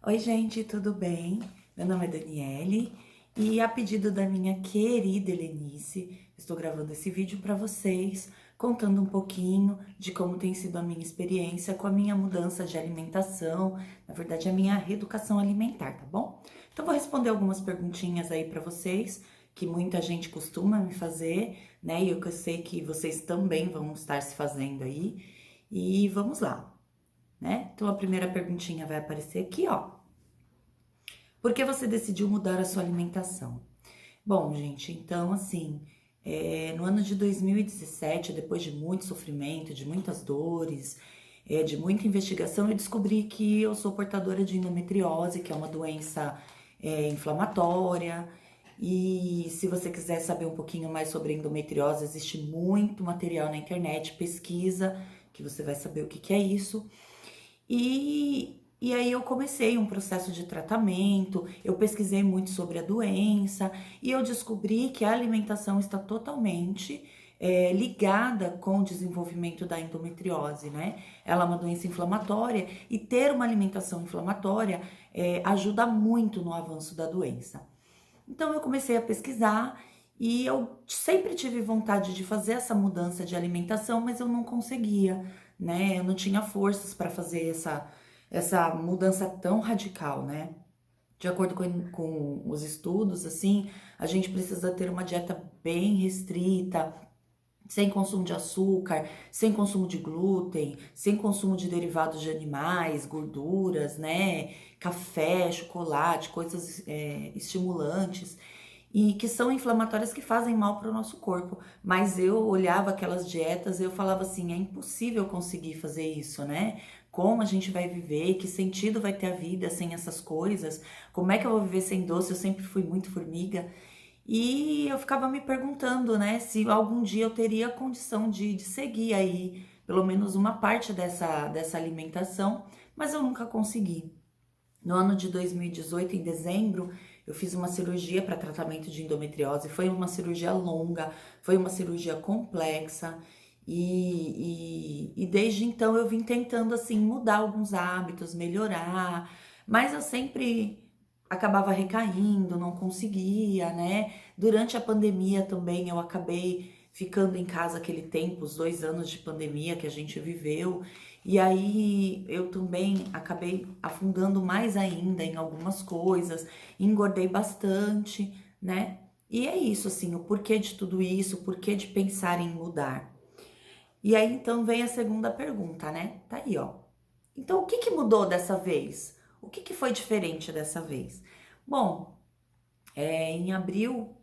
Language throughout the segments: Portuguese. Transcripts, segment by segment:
Oi, gente, tudo bem? Meu nome é Daniele e a pedido da minha querida Helenice, estou gravando esse vídeo para vocês, contando um pouquinho de como tem sido a minha experiência com a minha mudança de alimentação, na verdade, a minha reeducação alimentar, tá bom? Então, vou responder algumas perguntinhas aí para vocês, que muita gente costuma me fazer, né? E eu sei que vocês também vão estar se fazendo aí. E vamos lá, né? Então, a primeira perguntinha vai aparecer aqui, ó. Por que você decidiu mudar a sua alimentação? Bom, gente, então assim, no ano de 2017, depois de muito sofrimento, de muitas dores, de muita investigação, eu descobri que eu sou portadora de endometriose, que é uma doença inflamatória. E se você quiser saber um pouquinho mais sobre endometriose, existe muito material na internet, pesquisa, que você vai saber o que que é isso. E aí eu comecei um processo de tratamento, eu pesquisei muito sobre a doença e eu descobri que a alimentação está totalmente ligada com o desenvolvimento da endometriose, né? Ela é uma doença inflamatória e ter uma alimentação inflamatória ajuda muito no avanço da doença. Então eu comecei a pesquisar e eu sempre tive vontade de fazer essa mudança de alimentação, mas eu não conseguia, né? Eu não tinha forças para fazer essa mudança tão radical, né? De acordo com os estudos, assim, a gente precisa ter uma dieta bem restrita, sem consumo de açúcar, sem consumo de glúten, sem consumo de derivados de animais, gorduras, né? Café, chocolate, coisas estimulantes e que são inflamatórias que fazem mal para o nosso corpo. Mas eu olhava aquelas dietas e eu falava assim, é impossível conseguir fazer isso, né? Como a gente vai viver? Que sentido vai ter a vida sem essas coisas? Como é que eu vou viver sem doce? Eu sempre fui muito formiga. E eu ficava me perguntando, né, se algum dia eu teria condição de seguir aí, pelo menos uma parte dessa alimentação, mas eu nunca consegui. No ano de 2018, em dezembro, eu fiz uma cirurgia para tratamento de endometriose. Foi uma cirurgia longa, foi uma cirurgia complexa. E desde então eu vim tentando assim mudar alguns hábitos, melhorar, mas eu sempre acabava recaindo, não conseguia, né? Durante a pandemia também eu acabei ficando em casa aquele tempo, os 2 anos de pandemia que a gente viveu. E aí eu também acabei afundando mais ainda em algumas coisas, engordei bastante, né? E é isso, assim, o porquê de tudo isso, o porquê de pensar em mudar. E aí então vem a segunda pergunta, né? Tá aí, ó. Então o que que mudou dessa vez? O que que foi diferente dessa vez? Bom, em abril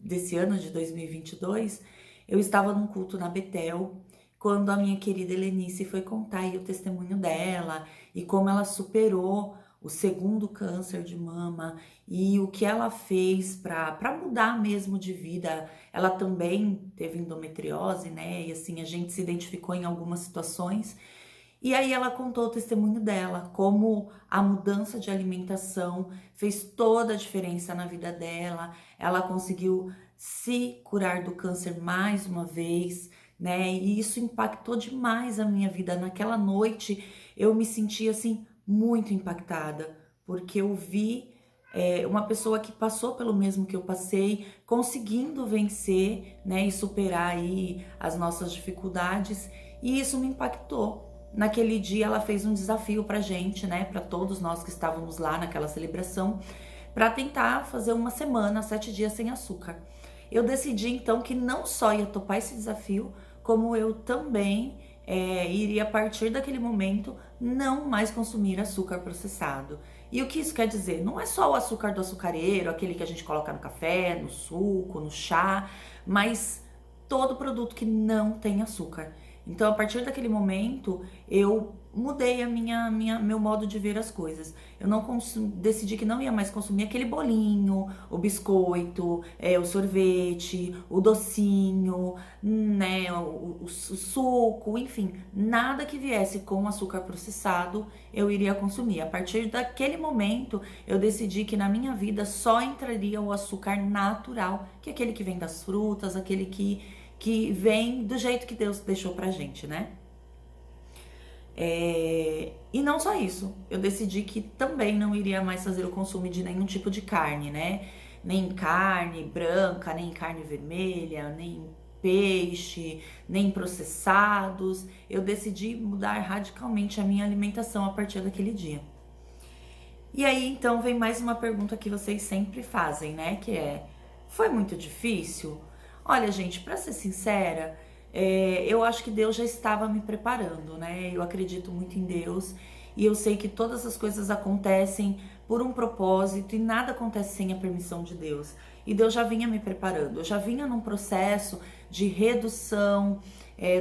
desse ano de 2022, eu estava num culto na Betel, quando a minha querida Helenice foi contar aí o testemunho dela e como ela superou o segundo câncer de mama e o que ela fez para mudar mesmo de vida. Ela também teve endometriose, né? E assim, a gente se identificou em algumas situações. E aí ela contou o testemunho dela, como a mudança de alimentação fez toda a diferença na vida dela. Ela conseguiu se curar do câncer mais uma vez, né? E isso impactou demais a minha vida. Naquela noite eu me senti assim muito impactada, porque eu vi uma pessoa que passou pelo mesmo que eu passei, conseguindo vencer, né, e superar aí as nossas dificuldades, e isso me impactou. Naquele dia ela fez um desafio pra gente, né, pra todos nós que estávamos lá naquela celebração, pra tentar fazer uma semana, 7 dias sem açúcar. Eu decidi então que não só ia topar esse desafio, como eu também iria a partir daquele momento não mais consumir açúcar processado. E o que isso quer dizer? Não é só o açúcar do açucareiro, aquele que a gente coloca no café, no suco, no chá, mas todo produto que não tem açúcar. Então, a partir daquele momento, eu mudei meu modo de ver as coisas. Eu não decidi que não ia mais consumir aquele bolinho, o biscoito, o sorvete, o docinho, né, o suco, enfim, nada que viesse com açúcar processado eu iria consumir. A partir daquele momento, eu decidi que na minha vida só entraria o açúcar natural, que é aquele que vem das frutas, aquele que vem do jeito que Deus deixou pra gente, né? E não só isso, eu decidi que também não iria mais fazer o consumo de nenhum tipo de carne, né? Nem carne branca, nem carne vermelha, nem peixe, nem processados. Eu decidi mudar radicalmente a minha alimentação a partir daquele dia. E aí, então, vem mais uma pergunta que vocês sempre fazem, né? Que é: foi muito difícil? Olha, gente, pra ser sincera, eu acho que Deus já estava me preparando, né? Eu acredito muito em Deus e eu sei que todas as coisas acontecem por um propósito e nada acontece sem a permissão de Deus. E Deus já vinha me preparando, eu já vinha num processo de redução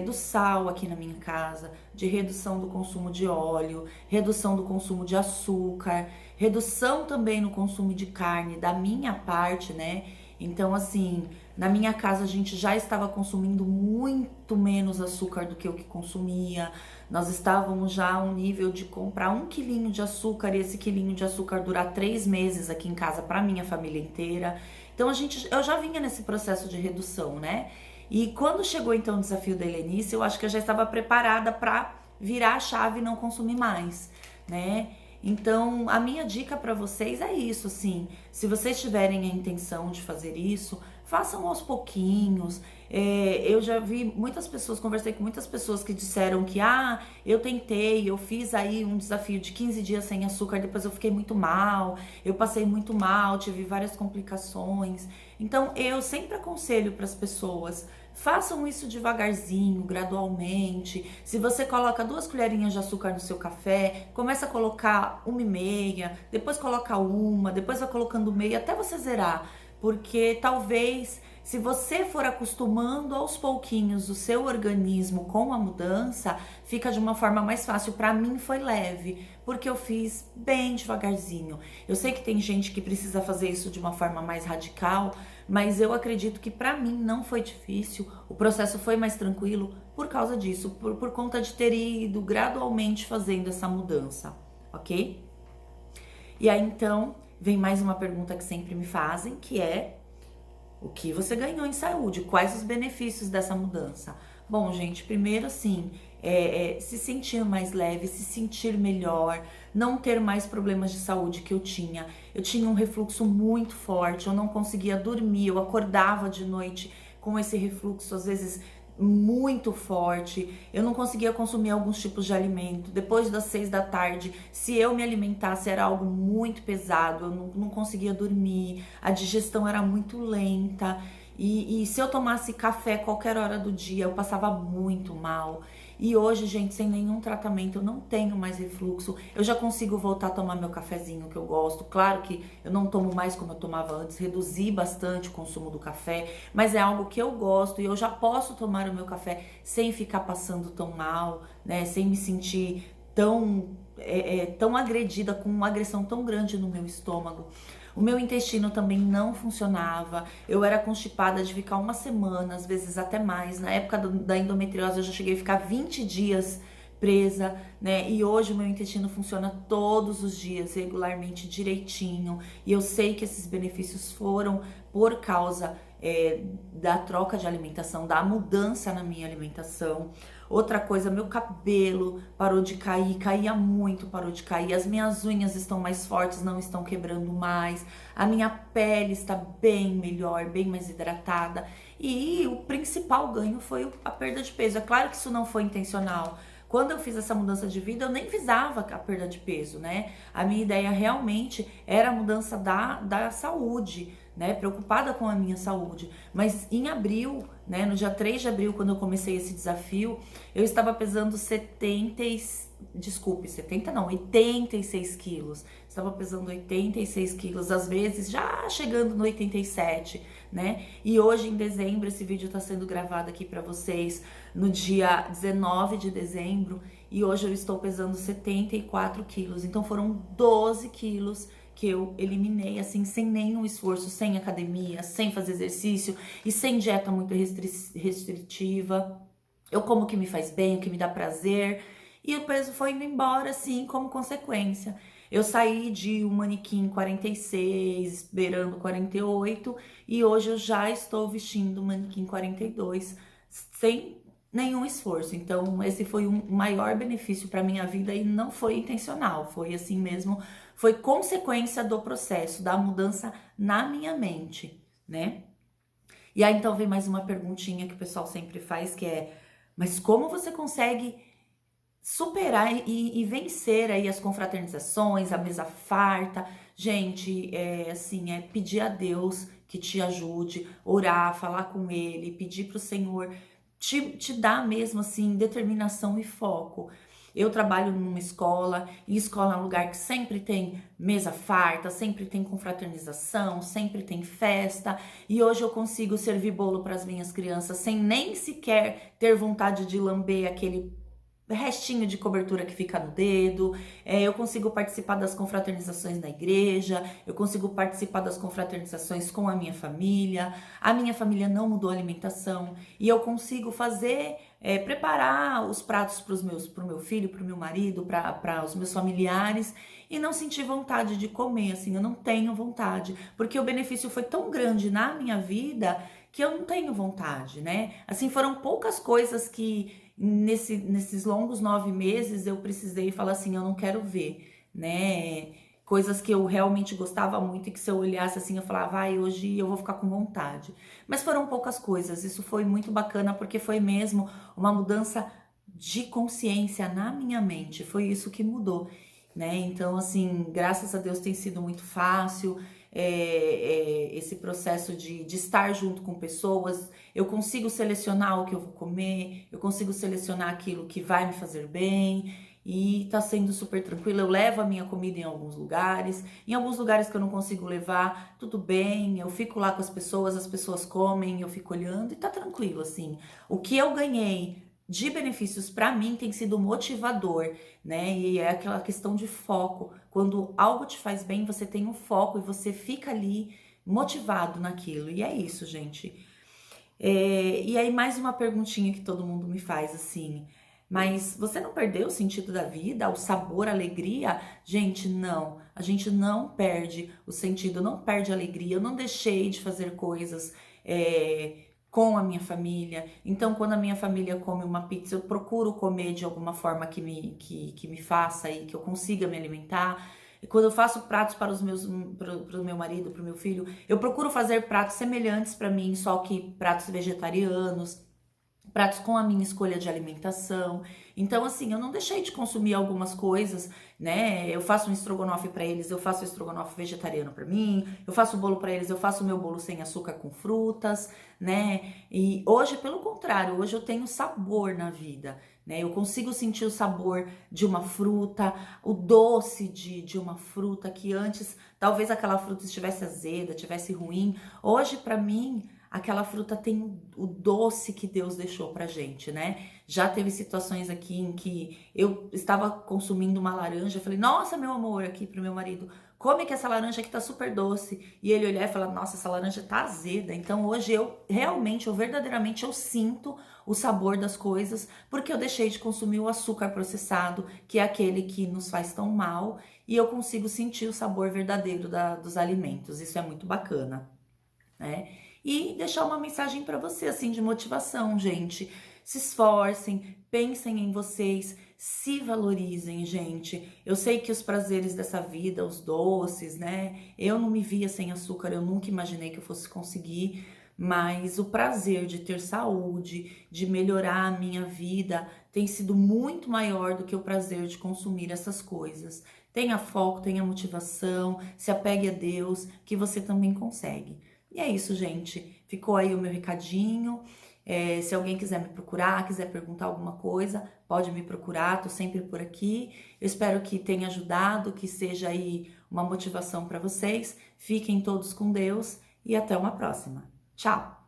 do sal aqui na minha casa, de redução do consumo de óleo, redução do consumo de açúcar, redução também no consumo de carne da minha parte, né? Então, assim, na minha casa a gente já estava consumindo muito menos açúcar do que o que consumia. Nós estávamos já a um nível de comprar 1 quilinho de açúcar e esse quilinho de açúcar durar 3 meses aqui em casa para minha família inteira. Então eu já vinha nesse processo de redução, né? E quando chegou então o desafio da Helenice, eu acho que eu já estava preparada para virar a chave e não consumir mais, né? Então, a minha dica para vocês é isso, assim, se vocês tiverem a intenção de fazer isso, façam aos pouquinhos. Eu já vi muitas pessoas, conversei com muitas pessoas que disseram que, eu tentei, eu fiz aí um desafio de 15 dias sem açúcar, depois eu fiquei muito mal, eu passei muito mal, tive várias complicações. Então, eu sempre aconselho para as pessoas: façam isso devagarzinho, gradualmente. Se você coloca 2 colherinhas de açúcar no seu café, começa a colocar 1,5, depois coloca uma, depois vai colocando meia até você zerar. Porque talvez, se você for acostumando aos pouquinhos o seu organismo com a mudança, fica de uma forma mais fácil. Para mim foi leve, porque eu fiz bem devagarzinho. Eu sei que tem gente que precisa fazer isso de uma forma mais radical, mas eu acredito que para mim não foi difícil, o processo foi mais tranquilo por causa disso, por conta de ter ido gradualmente fazendo essa mudança, ok? E aí então vem mais uma pergunta que sempre me fazem, que é: o que você ganhou em saúde? Quais os benefícios dessa mudança? Bom, gente, primeiro assim, se sentir mais leve, se sentir melhor, não ter mais problemas de saúde que eu tinha. Eu tinha um refluxo muito forte, eu não conseguia dormir, eu acordava de noite com esse refluxo, às vezes muito forte, eu não conseguia consumir alguns tipos de alimento. Depois das 6 da tarde, se eu me alimentasse, era algo muito pesado, eu não conseguia dormir, a digestão era muito lenta. E se eu tomasse café qualquer hora do dia, eu passava muito mal. E hoje, gente, sem nenhum tratamento, eu não tenho mais refluxo. Eu já consigo voltar a tomar meu cafezinho que eu gosto. Claro que eu não tomo mais como eu tomava antes, reduzi bastante o consumo do café, mas é algo que eu gosto e eu já posso tomar o meu café sem ficar passando tão mal, né? Sem me sentir tão agredida, com uma agressão tão grande no meu estômago. O meu intestino também não funcionava, eu era constipada de ficar uma semana, às vezes até mais. Na época da endometriose eu já cheguei a ficar 20 dias presa, né? E hoje o meu intestino funciona todos os dias, regularmente, direitinho. E eu sei que esses benefícios foram por causa da troca de alimentação, da mudança na minha alimentação. Outra coisa, meu cabelo parou de cair, caía muito, parou de cair. As minhas unhas estão mais fortes, não estão quebrando mais. A minha pele está bem melhor, bem mais hidratada. E o principal ganho foi a perda de peso. É claro que isso não foi intencional. Quando eu fiz essa mudança de vida, eu nem visava a perda de peso, né? A minha ideia realmente era a mudança da saúde, né? Preocupada com a minha saúde. Mas em abril, né? No dia 3 de abril, quando eu comecei esse desafio, eu estava pesando 86 quilos. Estava pesando 86 quilos, às vezes já chegando no 87, né? E hoje, em dezembro, esse vídeo está sendo gravado aqui para vocês no dia 19 de dezembro. E hoje eu estou pesando 74 quilos. Então foram 12 quilos que eu eliminei, assim, sem nenhum esforço, sem academia, sem fazer exercício e sem dieta muito restritiva. Eu como o que me faz bem, o que me dá prazer, e o peso foi indo embora, assim, como consequência. Eu saí de um manequim 46, beirando 48, e hoje eu já estou vestindo um manequim 42, sem nenhum esforço. Então, esse foi um maior benefício para minha vida e não foi intencional, foi assim mesmo, foi consequência do processo, da mudança na minha mente, né? E aí então vem mais uma perguntinha que o pessoal sempre faz, que é: mas como você consegue superar e vencer aí as confraternizações, a mesa farta? Gente, é assim, é pedir a Deus que te ajude, orar, falar com Ele, pedir para o Senhor te dar mesmo assim determinação e foco. Eu trabalho numa escola, e escola é um lugar que sempre tem mesa farta, sempre tem confraternização, sempre tem festa, e hoje eu consigo servir bolo para as minhas crianças sem nem sequer ter vontade de lamber aquele restinho de cobertura que fica no dedo. Eu consigo participar das confraternizações na igreja, eu consigo participar das confraternizações com a minha família não mudou a alimentação, e eu consigo fazer, preparar os pratos para o meu filho, para o meu marido, para os meus familiares, e não sentir vontade de comer, assim, eu não tenho vontade, porque o benefício foi tão grande na minha vida que eu não tenho vontade, né? Assim, foram poucas coisas que nesses longos 9 meses eu precisei falar assim, eu não quero ver, né? Coisas que eu realmente gostava muito e que se eu olhasse assim, eu falava, vai, hoje eu vou ficar com vontade. Mas foram poucas coisas, isso foi muito bacana porque foi mesmo uma mudança de consciência na minha mente, foi isso que mudou, né? Então, assim, graças a Deus tem sido muito fácil, esse processo de estar junto com pessoas. Eu consigo selecionar o que eu vou comer, eu consigo selecionar aquilo que vai me fazer bem, e tá sendo super tranquilo. Eu levo a minha comida em alguns lugares que eu não consigo levar, tudo bem, eu fico lá com as pessoas comem, eu fico olhando e tá tranquilo, assim. O que eu ganhei de benefícios para mim tem sido motivador, né? E é aquela questão de foco. Quando algo te faz bem, você tem um foco e você fica ali motivado naquilo. E é isso, gente. E aí, mais uma perguntinha que todo mundo me faz, assim: mas você não perdeu o sentido da vida, o sabor, a alegria? Gente, não. A gente não perde o sentido, não perde a alegria. Eu não deixei de fazer coisas com a minha família. Então, quando a minha família come uma pizza, eu procuro comer de alguma forma que me faça e que eu consiga me alimentar. E quando eu faço pratos para o meu marido, para o meu filho, eu procuro fazer pratos semelhantes para mim, só que pratos vegetarianos, pratos com a minha escolha de alimentação. Então, assim, eu não deixei de consumir algumas coisas, né? Eu faço um estrogonofe para eles, eu faço um estrogonofe vegetariano para mim, eu faço bolo para eles, eu faço o meu bolo sem açúcar com frutas, né? E hoje, pelo contrário, hoje eu tenho sabor na vida, né? Eu consigo sentir o sabor de uma fruta, o doce de uma fruta que antes talvez aquela fruta estivesse azeda, estivesse ruim. Hoje, para mim, aquela fruta tem o doce que Deus deixou pra gente, né? Já teve situações aqui em que eu estava consumindo uma laranja, eu falei, nossa, meu amor, aqui pro meu marido, come que essa laranja aqui tá super doce. E ele olhar e falar, nossa, essa laranja tá azeda. Então hoje eu realmente, verdadeiramente, eu sinto o sabor das coisas, porque eu deixei de consumir o açúcar processado, que é aquele que nos faz tão mal, e eu consigo sentir o sabor verdadeiro dos alimentos. Isso é muito bacana, né? E deixar uma mensagem para você, assim, de motivação, gente. Se esforcem, pensem em vocês, se valorizem, gente. Eu sei que os prazeres dessa vida, os doces, né? Eu não me via sem açúcar, eu nunca imaginei que eu fosse conseguir, mas o prazer de ter saúde, de melhorar a minha vida, tem sido muito maior do que o prazer de consumir essas coisas. Tenha foco, tenha motivação, se apegue a Deus, que você também consegue. E é isso, gente. Ficou aí o meu recadinho. Se alguém quiser me procurar, quiser perguntar alguma coisa, pode me procurar, tô sempre por aqui. Eu espero que tenha ajudado, que seja aí uma motivação para vocês. Fiquem todos com Deus e até uma próxima. Tchau!